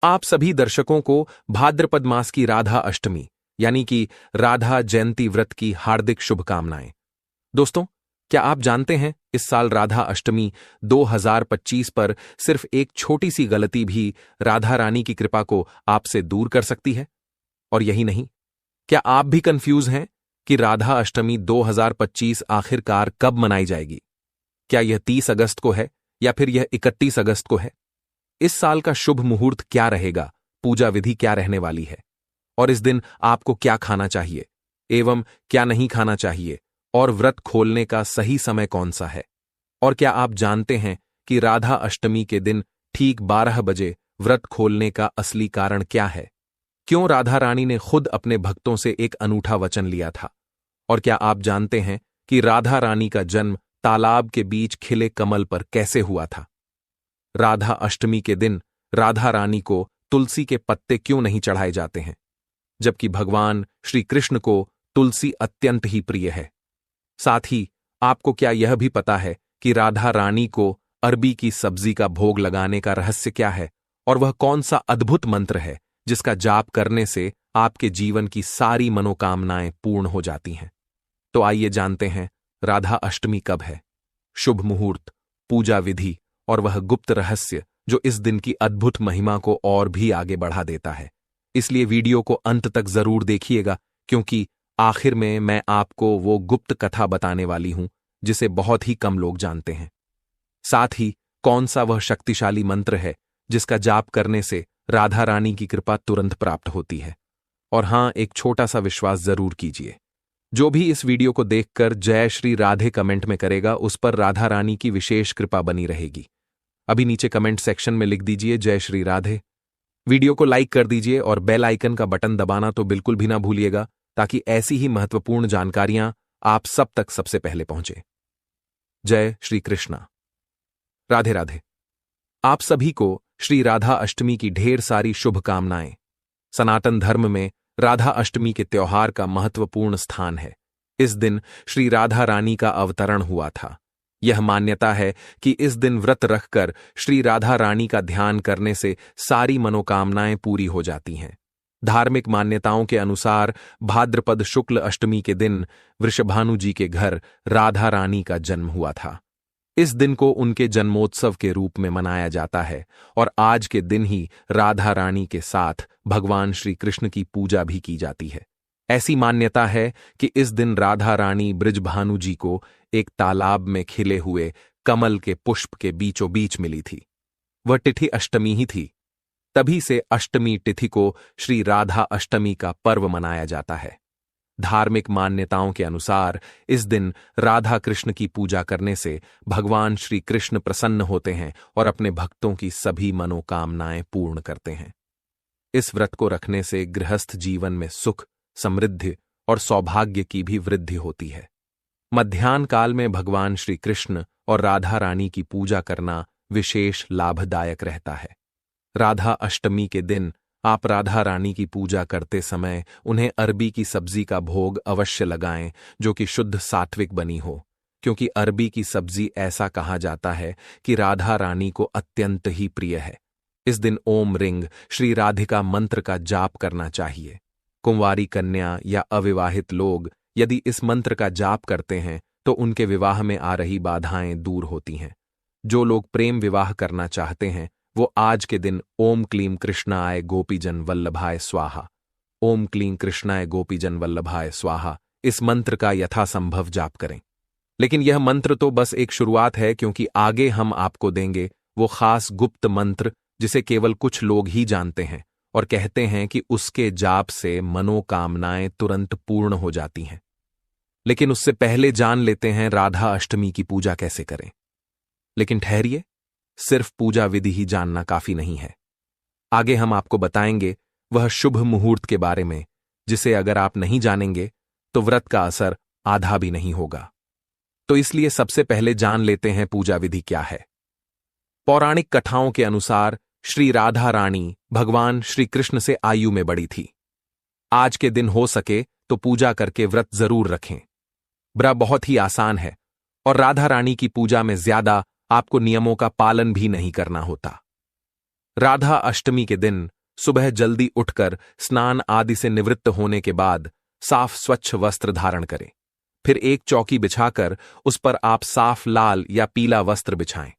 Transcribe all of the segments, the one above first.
आप सभी दर्शकों को भाद्रपद मास की राधा अष्टमी यानी कि राधा जयंती व्रत की हार्दिक शुभकामनाएं। दोस्तों, क्या आप जानते हैं इस साल राधा अष्टमी 2025 पर सिर्फ एक छोटी सी गलती भी राधा रानी की कृपा को आपसे दूर कर सकती है? और यही नहीं, क्या आप भी कंफ्यूज हैं कि राधा अष्टमी 2025 आखिरकार कब मनाई जाएगी? क्या यह 30 अगस्त को है या फिर यह 31 अगस्त को है? इस साल का शुभ मुहूर्त क्या रहेगा, पूजा विधि क्या रहने वाली है, और इस दिन आपको क्या खाना चाहिए एवं क्या नहीं खाना चाहिए, और व्रत खोलने का सही समय कौन सा है? और क्या आप जानते हैं कि राधा अष्टमी के दिन ठीक 12 बजे व्रत खोलने का असली कारण क्या है? क्यों राधा रानी ने खुद अपने भक्तों से एक अनूठा वचन लिया था? और क्या आप जानते हैं कि राधा रानी का जन्म तालाब के बीच खिले कमल पर कैसे हुआ था? राधा अष्टमी के दिन राधा रानी को तुलसी के पत्ते क्यों नहीं चढ़ाए जाते हैं, जबकि भगवान श्री कृष्ण को तुलसी अत्यंत ही प्रिय है? साथ ही आपको क्या यह भी पता है कि राधा रानी को अरबी की सब्जी का भोग लगाने का रहस्य क्या है, और वह कौन सा अद्भुत मंत्र है जिसका जाप करने से आपके जीवन की सारी मनोकामनाएं पूर्ण हो जाती हैं? तो आइए जानते हैं राधा अष्टमी कब है, शुभ मुहूर्त, पूजा विधि और वह गुप्त रहस्य जो इस दिन की अद्भुत महिमा को और भी आगे बढ़ा देता है। इसलिए वीडियो को अंत तक जरूर देखिएगा, क्योंकि आखिर में मैं आपको वो गुप्त कथा बताने वाली हूं जिसे बहुत ही कम लोग जानते हैं। साथ ही कौन सा वह शक्तिशाली मंत्र है जिसका जाप करने से राधा रानी की कृपा तुरंत प्राप्त होती है। और हां, एक छोटा सा विश्वास जरूर कीजिए, जो भी इस वीडियो को देखकर जय श्री राधे कमेंट में करेगा उस पर राधा रानी की विशेष कृपा बनी रहेगी। अभी नीचे कमेंट सेक्शन में लिख दीजिए जय श्री राधे। वीडियो को लाइक कर दीजिए और बेल आइकन का बटन दबाना तो बिल्कुल भी ना भूलिएगा, ताकि ऐसी ही महत्वपूर्ण जानकारियां आप सब तक सबसे पहले पहुंचे। जय श्री कृष्णा। राधे राधे। आप सभी को श्री राधा अष्टमी की ढेर सारी शुभकामनाएं। सनातन धर्म में राधा अष्टमी के त्योहार का महत्वपूर्ण स्थान है। इस दिन श्री राधा रानी का अवतरण हुआ था। यह मान्यता है कि इस दिन व्रत रखकर श्री राधा रानी का ध्यान करने से सारी मनोकामनाएं पूरी हो जाती हैं। धार्मिक मान्यताओं के अनुसार भाद्रपद शुक्ल अष्टमी के दिन वृषभानु जी के घर राधा रानी का जन्म हुआ था। इस दिन को उनके जन्मोत्सव के रूप में मनाया जाता है और आज के दिन ही राधा रानी के साथ भगवान श्री कृष्ण की पूजा भी की जाती है। ऐसी मान्यता है कि इस दिन राधा रानी बृजभानु जी को एक तालाब में खिले हुए कमल के पुष्प के बीचों बीच मिली थी। वह तिथि अष्टमी ही थी। तभी से अष्टमी तिथि को श्री राधा अष्टमी का पर्व मनाया जाता है। धार्मिक मान्यताओं के अनुसार इस दिन राधा कृष्ण की पूजा करने से भगवान श्री कृष्ण प्रसन्न होते हैं और अपने भक्तों की सभी मनोकामनाएं पूर्ण करते हैं। इस व्रत को रखने से गृहस्थ जीवन में सुख, समृद्धि और सौभाग्य की भी वृद्धि होती है। मध्याह्न काल में भगवान श्री कृष्ण और राधा रानी की पूजा करना विशेष लाभदायक रहता है। राधा अष्टमी के दिन आप राधा रानी की पूजा करते समय उन्हें अरबी की सब्जी का भोग अवश्य लगाएं, जो कि शुद्ध सात्विक बनी हो, क्योंकि अरबी की सब्जी ऐसा कहा जाता है कि राधा रानी को अत्यंत ही प्रिय है। इस दिन ओम रिंग श्री राधिका मंत्र का जाप करना चाहिए। कुंवारी कन्या या अविवाहित लोग यदि इस मंत्र का जाप करते हैं तो उनके विवाह में आ रही बाधाएं दूर होती हैं। जो लोग प्रेम विवाह करना चाहते हैं वो आज के दिन ओम क्लीं कृष्णाय गोपीजन वल्लभाय स्वाहा, ओम क्लीं कृष्णाय गोपीजन वल्लभाय स्वाहा इस मंत्र का यथासंभव जाप करें। लेकिन यह मंत्र तो बस एक शुरुआत है, क्योंकि आगे हम आपको देंगे वो खास गुप्त मंत्र जिसे केवल कुछ लोग ही जानते हैं और कहते हैं कि उसके जाप से मनोकामनाएं तुरंत पूर्ण हो जाती हैं। लेकिन उससे पहले जान लेते हैं राधा अष्टमी की पूजा कैसे करें। लेकिन ठहरिए, सिर्फ पूजा विधि ही जानना काफी नहीं है। आगे हम आपको बताएंगे वह शुभ मुहूर्त के बारे में, जिसे अगर आप नहीं जानेंगे तो व्रत का असर आधा भी नहीं होगा। तो इसलिए सबसे पहले जान लेते हैं पूजा विधि क्या है। पौराणिक कथाओं के अनुसार श्री राधा रानी भगवान श्री कृष्ण से आयु में बड़ी थी। आज के दिन हो सके तो पूजा करके व्रत जरूर रखें। व्रत बहुत ही आसान है और राधा रानी की पूजा में ज्यादा आपको नियमों का पालन भी नहीं करना होता। राधा अष्टमी के दिन सुबह जल्दी उठकर स्नान आदि से निवृत्त होने के बाद साफ स्वच्छ वस्त्र धारण करें। फिर एक चौकी बिछाकर उस पर आप साफ लाल या पीला वस्त्र बिछाएं।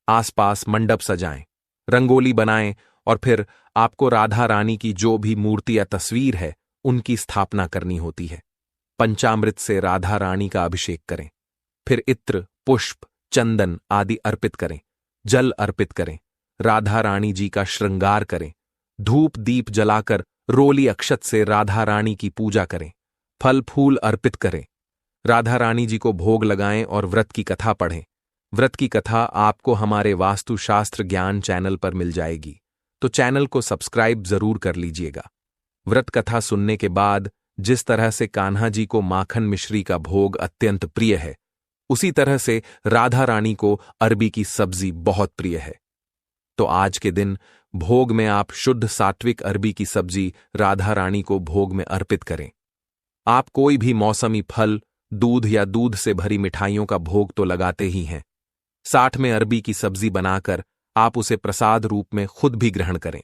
आसपास मंडप सजाएं, रंगोली बनाएं और फिर आपको राधा रानी की जो भी मूर्ति या तस्वीर है उनकी स्थापना करनी होती है। पंचामृत से राधा रानी का अभिषेक करें। फिर इत्र, पुष्प, चंदन आदि अर्पित करें, जल अर्पित करें, राधा रानी जी का श्रृंगार करें, धूप दीप जलाकर रोली अक्षत से राधा रानी की पूजा करें, फल फूल अर्पित करें, राधा रानी जी को भोग लगाएं और व्रत की कथा पढ़ें। व्रत की कथा आपको हमारे वास्तुशास्त्र ज्ञान चैनल पर मिल जाएगी, तो चैनल को सब्सक्राइब जरूर कर लीजिएगा। व्रत कथा सुनने के बाद जिस तरह से कान्हा जी को माखन मिश्री का भोग अत्यंत प्रिय है, उसी तरह से राधा रानी को अरबी की सब्जी बहुत प्रिय है। तो आज के दिन भोग में आप शुद्ध सात्विक अरबी की सब्जी राधा रानी को भोग में अर्पित करें। आप कोई भी मौसमी फल, दूध या दूध से भरी मिठाइयों का भोग तो लगाते ही हैं, साथ में अरबी की सब्जी बनाकर आप उसे प्रसाद रूप में खुद भी ग्रहण करें।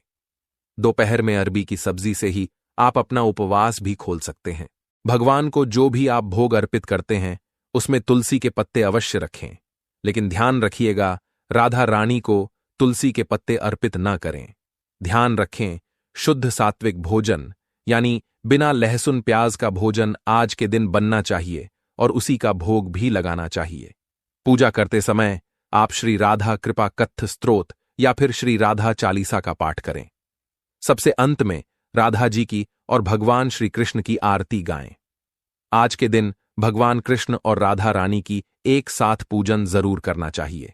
दोपहर में अरबी की सब्जी से ही आप अपना उपवास भी खोल सकते हैं। भगवान को जो भी आप भोग अर्पित करते हैं उसमें तुलसी के पत्ते अवश्य रखें, लेकिन ध्यान रखिएगा राधा रानी को तुलसी के पत्ते अर्पित न करें। ध्यान रखें शुद्ध सात्विक भोजन यानी बिना लहसुन प्याज का भोजन आज के दिन बनना चाहिए और उसी का भोग भी लगाना चाहिए। पूजा करते समय आप श्री राधा कृपा कत्थ स्तोत्र या फिर श्री राधा चालीसा का पाठ करें। सबसे अंत में राधा जी की और भगवान श्री कृष्ण की आरती गाएं। आज के दिन भगवान कृष्ण और राधा रानी की एक साथ पूजन जरूर करना चाहिए।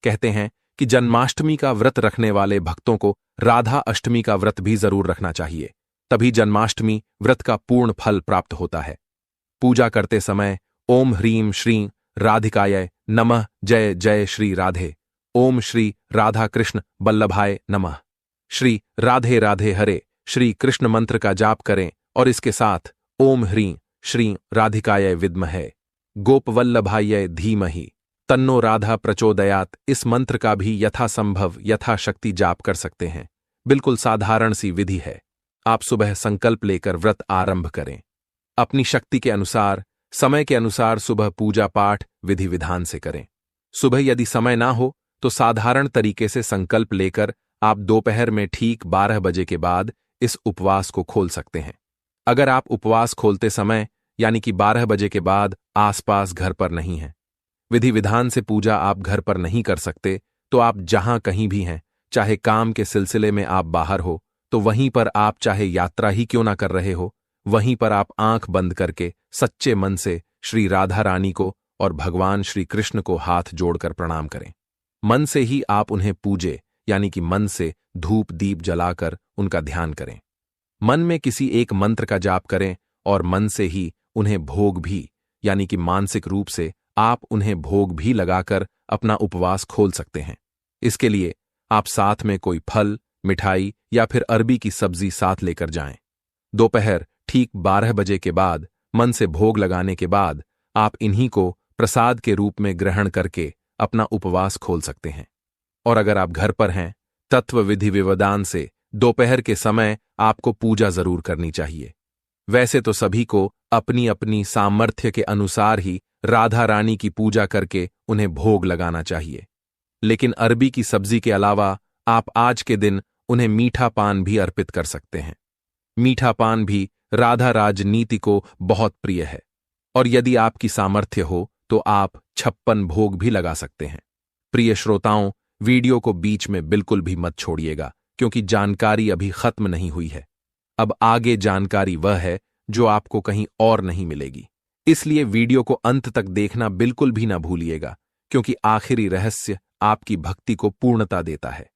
कहते हैं कि जन्माष्टमी का व्रत रखने वाले भक्तों को राधा अष्टमी का व्रत भी जरूर रखना चाहिए, तभी जन्माष्टमी व्रत का पूर्ण फल प्राप्त होता है। पूजा करते समय ओम ह्रीं श्रीं राधिकाय नमः, जय जय श्री राधे, ओम श्री राधा कृष्ण बल्लभाय नमः, श्री राधे राधे हरे श्री कृष्ण मंत्र का जाप करें और इसके साथ ओम ह्रीं श्रीं राधिकाय विद्महे गोपवल्लभाय धीमहि तन्नो राधा प्रचोदयात इस मंत्र का भी यथासंभव यथाशक्ति जाप कर सकते हैं। बिल्कुल साधारण सी विधि है। आप सुबह संकल्प लेकर व्रत आरंभ करें। अपनी शक्ति के अनुसार, समय के अनुसार सुबह पूजा पाठ विधि विधान से करें। सुबह यदि समय ना हो तो साधारण तरीके से संकल्प लेकर आप दोपहर में ठीक 12 बजे के बाद इस उपवास को खोल सकते हैं। अगर आप उपवास खोलते समय यानी कि 12 बजे के बाद आसपास घर पर नहीं हैं, विधि विधान से पूजा आप घर पर नहीं कर सकते, तो आप जहां कहीं भी हैं, चाहे काम के सिलसिले में आप बाहर हो, तो वहीं पर आप चाहे यात्रा ही क्यों ना कर रहे हो, वहीं पर आप आंख बंद करके सच्चे मन से श्री राधा रानी को और भगवान श्री कृष्ण को हाथ जोड़कर प्रणाम करें। मन से ही आप उन्हें पूजे यानी कि मन से धूप दीप जलाकर उनका ध्यान करें। मन में किसी एक मंत्र का जाप करें और मन से ही उन्हें भोग भी यानी कि मानसिक रूप से आप उन्हें भोग भी लगाकर अपना उपवास खोल सकते हैं। इसके लिए आप साथ में कोई फल, मिठाई या फिर अरबी की सब्जी साथ लेकर जाएं। दोपहर ठीक 12 बजे के बाद मन से भोग लगाने के बाद आप इन्हीं को प्रसाद के रूप में ग्रहण करके अपना उपवास खोल सकते हैं। और अगर आप घर पर हैं, तत्व विधि विवधान से दोपहर के समय आपको पूजा जरूर करनी चाहिए। वैसे तो सभी को अपनी अपनी सामर्थ्य के अनुसार ही राधा रानी की पूजा करके उन्हें भोग लगाना चाहिए, लेकिन अरबी की सब्जी के अलावा आप आज के दिन उन्हें मीठा पान भी अर्पित कर सकते हैं। मीठा पान भी राधा राजनीति को बहुत प्रिय है और यदि आपकी सामर्थ्य हो तो आप 56 भोग भी लगा सकते हैं। प्रिय श्रोताओं, वीडियो को बीच में बिल्कुल भी मत छोड़िएगा, क्योंकि जानकारी अभी खत्म नहीं हुई है। अब आगे जानकारी वह है जो आपको कहीं और नहीं मिलेगी, इसलिए वीडियो को अंत तक देखना बिल्कुल भी ना भूलिएगा, क्योंकि आखिरी रहस्य आपकी भक्ति को पूर्णता देता है।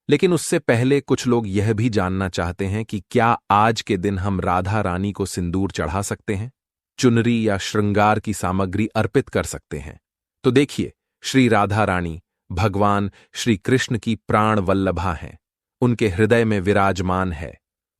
लेकिन उससे पहले कुछ लोग यह भी जानना चाहते हैं कि क्या आज के दिन हम राधा रानी को सिंदूर चढ़ा सकते हैं, चुनरी या श्रृंगार की सामग्री अर्पित कर सकते हैं। तो देखिए, श्री राधा रानी भगवान श्री कृष्ण की प्राण वल्लभा हैं, उनके हृदय में विराजमान है।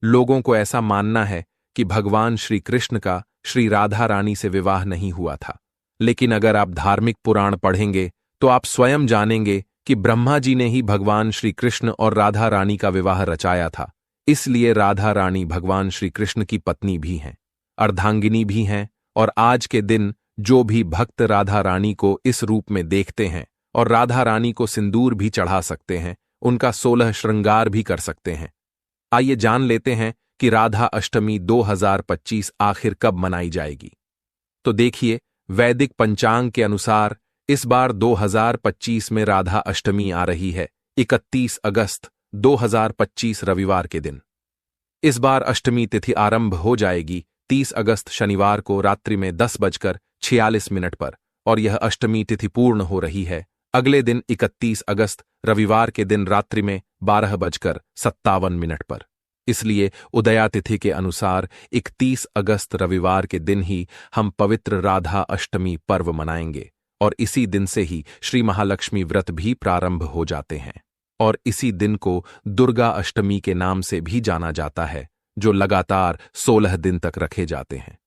लोगों को ऐसा मानना है कि भगवान श्री कृष्ण का श्री राधा रानी से विवाह नहीं हुआ था, लेकिन अगर आप धार्मिक पुराण पढ़ेंगे तो आप स्वयं जानेंगे कि ब्रह्मा जी ने ही भगवान श्री कृष्ण और राधा रानी का विवाह रचाया था, इसलिए राधा रानी भगवान श्री कृष्ण की पत्नी भी हैं, अर्धांगिनी भी हैं। और आज के दिन जो भी भक्त राधा रानी को इस रूप में देखते हैं और राधा रानी को सिंदूर भी चढ़ा सकते हैं, उनका 16 श्रृंगार भी कर सकते हैं। आइए जान लेते हैं कि राधा अष्टमी 2025 आखिर कब मनाई जाएगी। तो देखिए, वैदिक पंचांग के अनुसार इस बार 2025 में राधा अष्टमी आ रही है, 31 अगस्त 2025 रविवार के दिन। इस बार अष्टमी तिथि आरंभ हो जाएगी 30 अगस्त शनिवार को रात्रि में 10:46 पर, और यह अष्टमी तिथि पूर्ण हो रही है अगले दिन 31 अगस्त रविवार के दिन रात्रि में 12:57 पर। इसलिए उदया तिथि के अनुसार 31 अगस्त रविवार के दिन ही हम पवित्र राधा अष्टमी पर्व मनाएंगे, और इसी दिन से ही श्री महालक्ष्मी व्रत भी प्रारंभ हो जाते हैं, और इसी दिन को दुर्गा अष्टमी के नाम से भी जाना जाता है, जो लगातार 16 दिन तक रखे जाते हैं।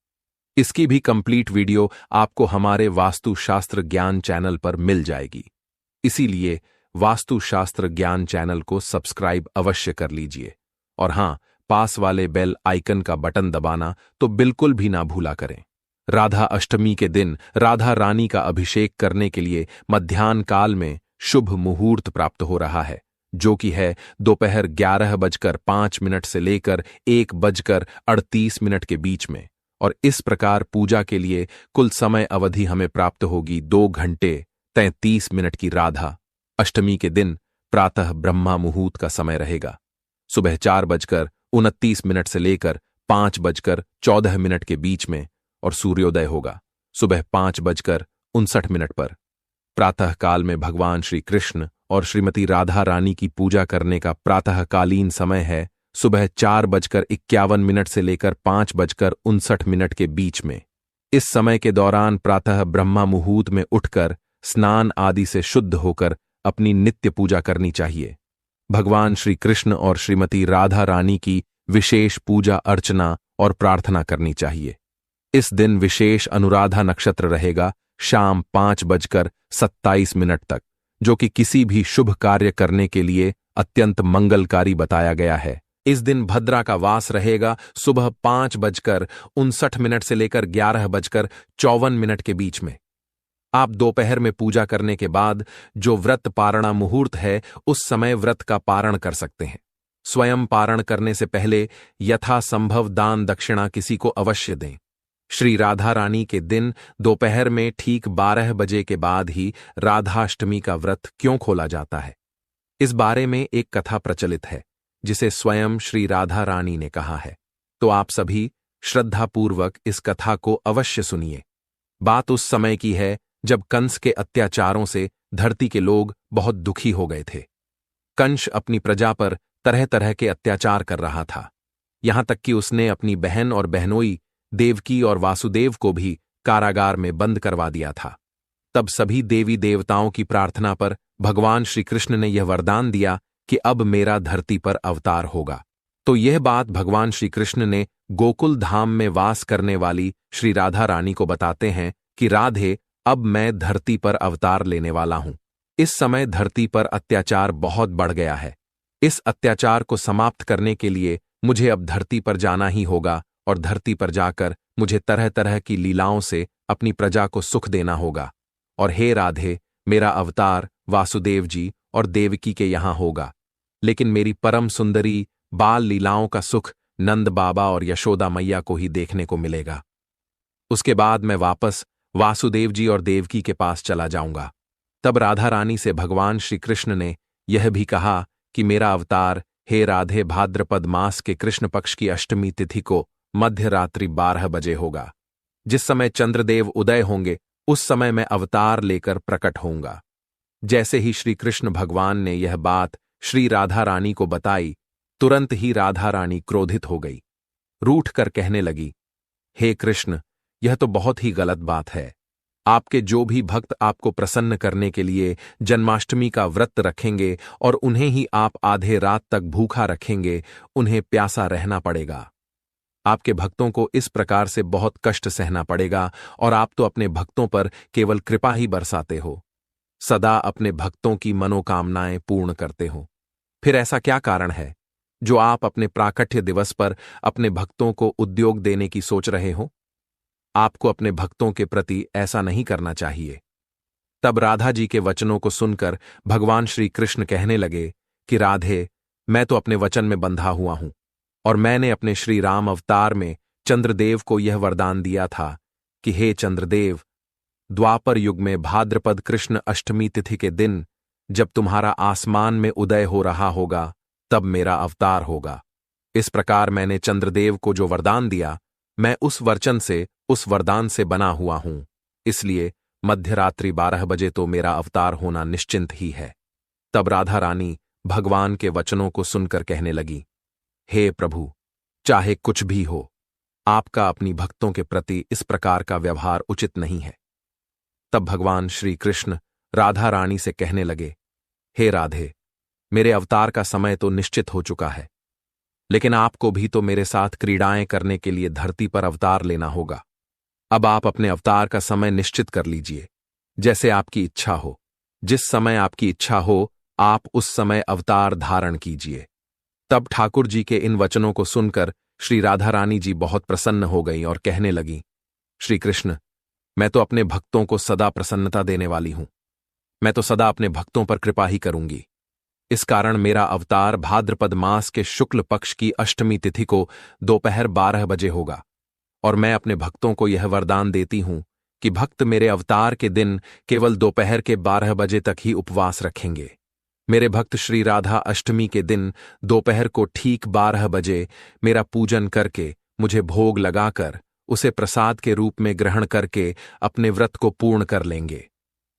इसकी भी कंप्लीट वीडियो आपको हमारे वास्तुशास्त्र ज्ञान चैनल पर मिल जाएगी, इसीलिए वास्तुशास्त्र ज्ञान चैनल को सब्सक्राइब अवश्य कर लीजिए, और हां, पास वाले बेल आइकन का बटन दबाना तो बिल्कुल भी ना भूला करें। राधा अष्टमी के दिन राधा रानी का अभिषेक करने के लिए मध्याह्न काल में शुभ मुहूर्त प्राप्त हो रहा है, जो कि है दोपहर 11:05 से लेकर 1:38 के बीच में, और इस प्रकार पूजा के लिए कुल समय अवधि हमें प्राप्त होगी 2 घंटे 33 मिनट की। राधा अष्टमी के दिन प्रातः ब्रह्मा मुहूर्त का समय रहेगा, सुबह 4:29 से लेकर 5:14 के बीच में, और सूर्योदय होगा सुबह 5:59 पर। प्रातः काल में भगवान श्री कृष्ण और श्रीमती राधा रानी की पूजा करने का प्रातःकालीन समय है सुबह 4:51 से लेकर 5:59 के बीच में। इस समय के दौरान प्रातः ब्रह्मा मुहूर्त में उठकर स्नान आदि से शुद्ध होकर अपनी नित्य पूजा करनी चाहिए। भगवान श्री कृष्ण और श्रीमती राधा रानी की विशेष पूजा अर्चना और प्रार्थना करनी चाहिए। इस दिन विशेष अनुराधा नक्षत्र रहेगा शाम 5:27 तक, जो कि किसी भी शुभ कार्य करने के लिए अत्यंत मंगलकारी बताया गया है। इस दिन भद्रा का वास रहेगा सुबह 5:59 से लेकर 11:54 के बीच में। आप दोपहर में पूजा करने के बाद जो व्रत पारणा मुहूर्त है, उस समय व्रत का पारण कर सकते हैं। स्वयं पारण करने से पहले यथासंभव दान दक्षिणा किसी को अवश्य दें। श्री राधा रानी के दिन दोपहर में ठीक 12 बजे के बाद ही राधाष्टमी का व्रत क्यों खोला जाता है, इस बारे में एक कथा प्रचलित है, जिसे स्वयं श्री राधा रानी ने कहा है। तो आप सभी श्रद्धापूर्वक इस कथा को अवश्य सुनिए। बात उस समय की है जब कंस के अत्याचारों से धरती के लोग बहुत दुखी हो गए थे। कंस अपनी प्रजा पर तरह तरह के अत्याचार कर रहा था, यहां तक कि उसने अपनी बहन और बहनोई देवकी और वासुदेव को भी कारागार में बंद करवा दिया था। तब सभी देवी देवताओं की प्रार्थना पर भगवान श्री कृष्ण ने यह वरदान दिया कि अब मेरा धरती पर अवतार होगा। तो यह बात भगवान श्री कृष्ण ने गोकुल धाम में वास करने वाली श्री राधा रानी को बताते हैं कि राधे, अब मैं धरती पर अवतार लेने वाला हूं। इस समय धरती पर अत्याचार बहुत बढ़ गया है। इस अत्याचार को समाप्त करने के लिए मुझे अब धरती पर जाना ही होगा, और धरती पर जाकर मुझे तरह तरह की लीलाओं से अपनी प्रजा को सुख देना होगा। और हे राधे, मेरा अवतार वासुदेव जी और देवकी के यहां होगा, लेकिन मेरी परम सुंदरी बाल लीलाओं का सुख नंद बाबा और यशोदा मैया को ही देखने को मिलेगा। उसके बाद मैं वापस वासुदेव जी और देवकी के पास चला जाऊंगा। तब राधा रानी से भगवान श्री कृष्ण ने यह भी कहा कि मेरा अवतार हे राधे भाद्रपद मास के कृष्ण पक्ष की अष्टमी तिथि को मध्य रात्रि 12 बजे होगा। जिस समय चंद्रदेव उदय होंगे उस समय मैं अवतार लेकर प्रकट होऊंगा। जैसे ही श्री कृष्ण भगवान ने यह बात श्री राधा रानी को बताई, तुरंत ही राधा रानी क्रोधित हो गई। रूठ कर कहने लगी, हे कृष्ण, यह तो बहुत ही गलत बात है। आपके जो भी भक्त आपको प्रसन्न करने के लिए जन्माष्टमी का व्रत रखेंगे और उन्हें ही आप आधे रात तक भूखा रखेंगे, उन्हें प्यासा रहना पड़ेगा। आपके भक्तों को इस प्रकार से बहुत कष्ट सहना पड़ेगा, और आप तो अपने भक्तों पर केवल कृपा ही बरसाते हो। सदा अपने भक्तों की मनोकामनाएं पूर्ण करते हो। फिर ऐसा क्या कारण है जो आप अपने प्राकट्य दिवस पर अपने भक्तों को उद्योग देने की सोच रहे हो? आपको अपने भक्तों के प्रति ऐसा नहीं करना चाहिए। तब राधा जी के वचनों को सुनकर भगवान श्री कृष्ण कहने लगे कि राधे, मैं तो अपने वचन में बंधा हुआ हूं, और मैंने अपने श्री राम अवतार में चंद्रदेव को यह वरदान दिया था कि हे चंद्रदेव, द्वापर युग में भाद्रपद कृष्ण अष्टमी तिथि के दिन जब तुम्हारा आसमान में उदय हो रहा होगा, तब मेरा अवतार होगा। इस प्रकार मैंने चंद्रदेव को जो वरदान दिया, मैं उस वरदान से बना हुआ हूं, इसलिए मध्यरात्रि 12 बजे तो मेरा अवतार होना निश्चिंत ही है। तब राधा रानी भगवान के वचनों को सुनकर कहने लगी, हे प्रभु, चाहे कुछ भी हो, आपका अपनी भक्तों के प्रति इस प्रकार का व्यवहार उचित नहीं है। तब भगवान श्री कृष्ण राधा रानी से कहने लगे, हे राधे, मेरे अवतार का समय तो निश्चित हो चुका है, लेकिन आपको भी तो मेरे साथ क्रीड़ाएं करने के लिए धरती पर अवतार लेना होगा। अब आप अपने अवतार का समय निश्चित कर लीजिए, जैसे आपकी इच्छा हो। जिस समय आपकी इच्छा हो, आप उस समय अवतार धारण कीजिए। तब ठाकुर जी के इन वचनों को सुनकर श्री राधा रानी जी बहुत प्रसन्न हो गईं और कहने लगी, श्री कृष्ण, मैं तो अपने भक्तों को सदा प्रसन्नता देने वाली हूं। मैं तो सदा अपने भक्तों पर कृपा ही करूंगी। इस कारण मेरा अवतार भाद्रपद मास के शुक्ल पक्ष की अष्टमी तिथि को दोपहर 12 बजे होगा, और मैं अपने भक्तों को यह वरदान देती हूं कि भक्त मेरे अवतार के दिन केवल दोपहर के 12 बजे तक ही उपवास रखेंगे। मेरे भक्त श्री राधा अष्टमी के दिन दोपहर को ठीक 12 बजे मेरा पूजन करके, मुझे भोग लगाकर, उसे प्रसाद के रूप में ग्रहण करके अपने व्रत को पूर्ण कर लेंगे।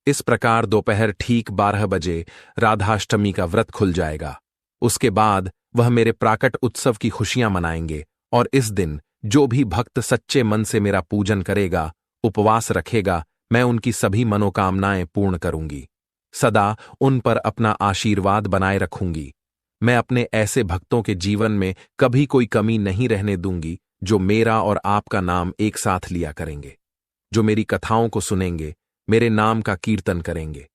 इस प्रकार दोपहर ठीक 12 बजे राधाष्टमी का व्रत खुल जाएगा। उसके बाद वह मेरे प्राकट उत्सव की खुशियां मनाएंगे, और इस दिन जो भी भक्त सच्चे मन से मेरा पूजन करेगा, उपवास रखेगा, मैं उनकी सभी मनोकामनाएं पूर्ण करूंगी। सदा उन पर अपना आशीर्वाद बनाए रखूंगी। मैं अपने ऐसे भक्तों के जीवन में कभी कोई कमी नहीं रहने दूंगी जो मेरा और आपका नाम एक साथ लिया करेंगे, जो मेरी कथाओं को सुनेंगे, मेरे नाम का कीर्तन करेंगे।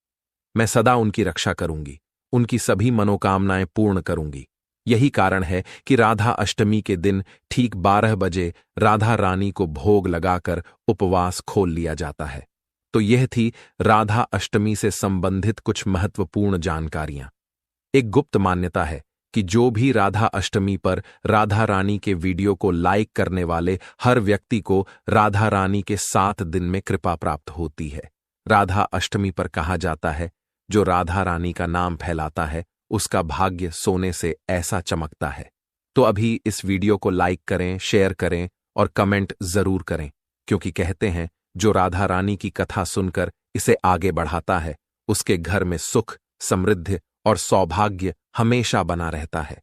मैं सदा उनकी रक्षा करूंगी, उनकी सभी मनोकामनाएं पूर्ण करूंगी। यही कारण है कि राधा अष्टमी के दिन ठीक 12 बजे राधा रानी को भोग लगाकर उपवास खोल लिया जाता है। तो यह थी राधा अष्टमी से संबंधित कुछ महत्वपूर्ण जानकारियां। एक गुप्त मान्यता है कि जो भी राधा अष्टमी पर राधा रानी के वीडियो को लाइक करने वाले हर व्यक्ति को राधा रानी के 7 दिन में कृपा प्राप्त होती है। राधा अष्टमी पर कहा जाता है, जो राधा रानी का नाम फैलाता है, उसका भाग्य सोने से ऐसा चमकता है। तो अभी इस वीडियो को लाइक करें, शेयर करें और कमेंट जरूर करें, क्योंकि कहते हैं जो राधा रानी की कथा सुनकर इसे आगे बढ़ाता है, उसके घर में सुख, समृद्धि और सौभाग्य हमेशा बना रहता है।